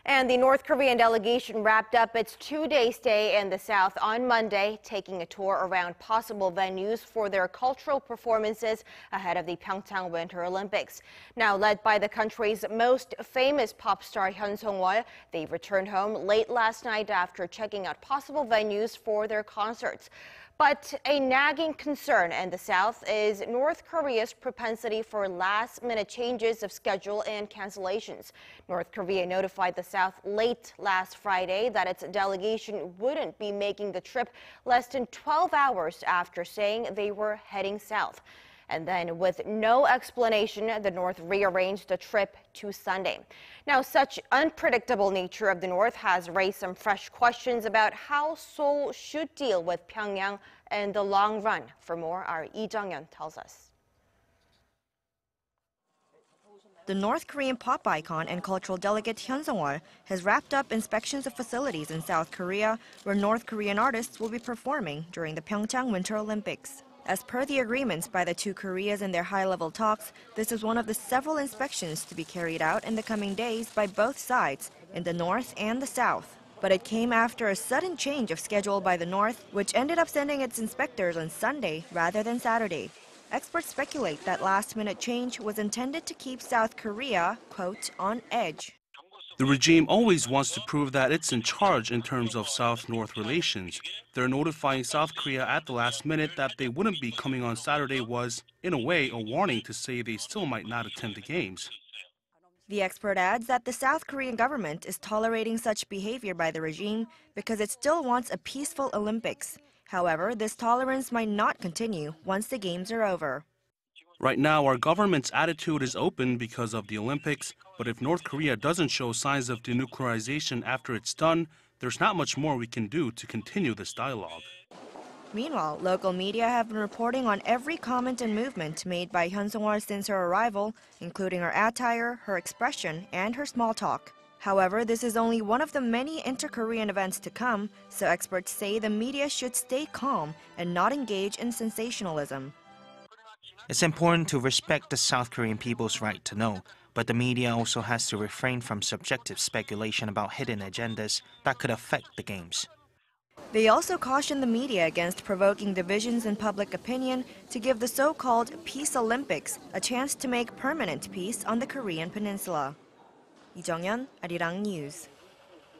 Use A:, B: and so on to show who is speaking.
A: And the North Korean delegation wrapped up its two-day stay in the South on Monday, taking a tour around possible venues for their cultural performances ahead of the PyeongChang Winter Olympics. Now led by the country's most famous pop star Hyon Song-wol, they returned home late last night after checking out possible venues for their concerts. But a nagging concern in the South is North Korea's propensity for last-minute changes of schedule and cancellations. North Korea notified the South late last Friday that its delegation wouldn't be making the trip less than 12 hours after saying they were heading south. And then, with no explanation, the North rearranged the trip to Sunday. Now, such unpredictable nature of the North has raised some fresh questions about how Seoul should deal with Pyongyang in the long run. For more, our Lee Jung-yeon tells us.
B: The North Korean pop icon and cultural delegate Hyon Song-wol has wrapped up inspections of facilities in South Korea where North Korean artists will be performing during the PyeongChang Winter Olympics. As per the agreements by the two Koreas in their high-level talks, this is one of the several inspections to be carried out in the coming days by both sides, in the North and the South. But it came after a sudden change of schedule by the North, which ended up sending its inspectors on Sunday rather than Saturday. Experts speculate that last-minute change was intended to keep South Korea, quote, on edge.
C: The regime always wants to prove that it's in charge in terms of South-North relations. They're notifying South Korea at the last minute that they wouldn't be coming on Saturday was, in a way, a warning to say they still might not attend the games.
B: The expert adds that the South Korean government is tolerating such behavior by the regime because it still wants a peaceful Olympics. However, this tolerance might not continue once the games are over.
C: Right now, our government's attitude is open because of the Olympics, but if North Korea doesn't show signs of denuclearization after it's done, there's not much more we can do to continue this dialogue.
B: Meanwhile, local media have been reporting on every comment and movement made by Hyon Song-wol since her arrival, including her attire, her expression, and her small talk. However, this is only one of the many inter-Korean events to come, so experts say the media should stay calm and not engage in sensationalism.
D: It's important to respect the South Korean people's right to know, but the media also has to refrain from subjective speculation about hidden agendas that could affect the games.
B: They also caution the media against provoking divisions in public opinion to give the so-called Peace Olympics a chance to make permanent peace on the Korean peninsula. Lee Jung-yeon, Arirang News.